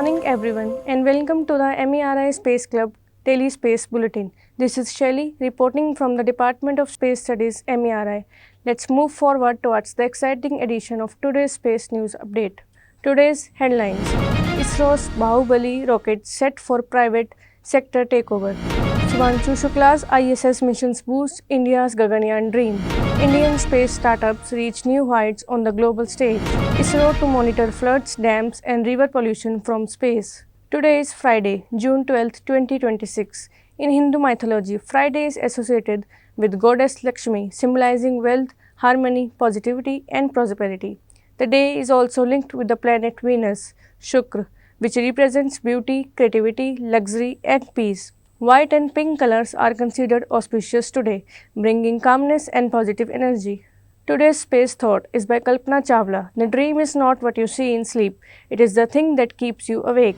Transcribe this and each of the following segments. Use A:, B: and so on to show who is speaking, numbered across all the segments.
A: morning, everyone, and welcome to the MERI Space Club Daily Space Bulletin. This is Shelly reporting from the Department of Space Studies MERI. Let's move forward towards the exciting edition of today's space news update. Today's headlines: ISRO's Bahubali rocket set for private sector takeover. Shubhanshu Shukla's ISS missions boost India's Gaganyaan dream. Indian space startups reach new heights on the global stage. ISRO to monitor floods, dams, and river pollution from space. Today is Friday, June 12, 2026. In Hindu mythology, Friday is associated with goddess Lakshmi, symbolizing wealth, harmony, positivity, and prosperity. The day is also linked with the planet Venus, Shukra, which represents beauty, creativity, luxury, and peace. White and pink colors are considered auspicious today, bringing calmness and positive energy. Today's space thought is by Kalpana Chawla. The dream is not what you see in sleep, it is the thing that keeps you awake.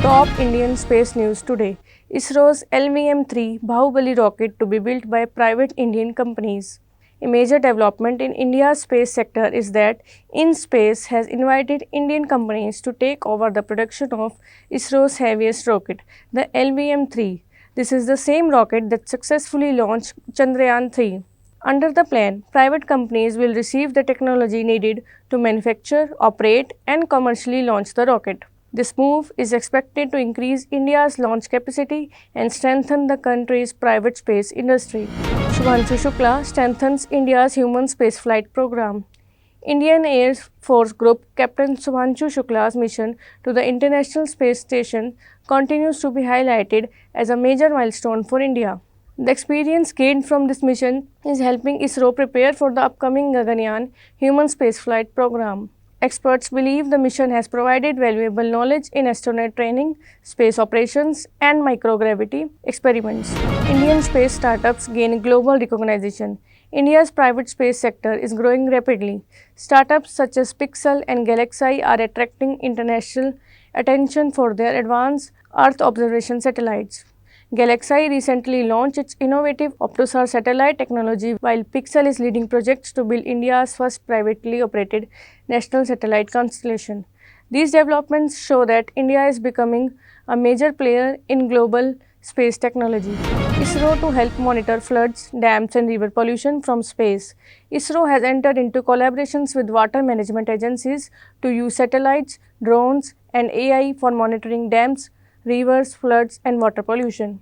A: Top Indian space news today: ISRO's LVM-3 Bahubali rocket to be built by private Indian companies. A major development in India's space sector is that InSpace has invited Indian companies to take over the production of ISRO's heaviest rocket, the LVM-3. This is the same rocket that successfully launched Chandrayaan-3. Under the plan, private companies will receive the technology needed to manufacture, operate, and commercially launch the rocket. This move is expected to increase India's launch capacity and strengthen the country's private space industry. Shubhanshu Shukla strengthens India's human spaceflight program. Indian Air Force Group Captain Shubhanshu Shukla's mission to the International Space Station continues to be highlighted as a major milestone for India. The experience gained from this mission is helping ISRO prepare for the upcoming Gaganyaan human spaceflight program. Experts believe the mission has provided valuable knowledge in astronaut training, space operations, and microgravity experiments. Indian space startups gain global recognition. India's private space sector is growing rapidly. Startups such as Pixel and Galaxy are attracting international attention for their advanced Earth observation satellites. Galaxy recently launched its innovative Optosar satellite technology, while Pixel is leading projects to build India's first privately operated national satellite constellation. These developments show that India is becoming a major player in global space technology. ISRO to help monitor floods, dams, and river pollution from space. ISRO has entered into collaborations with water management agencies to use satellites, drones, and AI for monitoring dams, rivers, floods, and water pollution.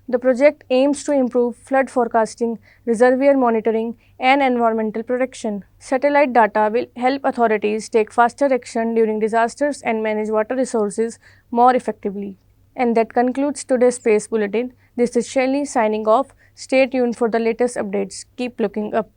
A: The project aims to improve flood forecasting, reservoir monitoring, and environmental protection. Satellite data will help authorities take faster action during disasters and manage water resources more effectively. And that concludes today's Space Bulletin. This is Shelly signing off. Stay tuned for the latest updates. Keep looking up.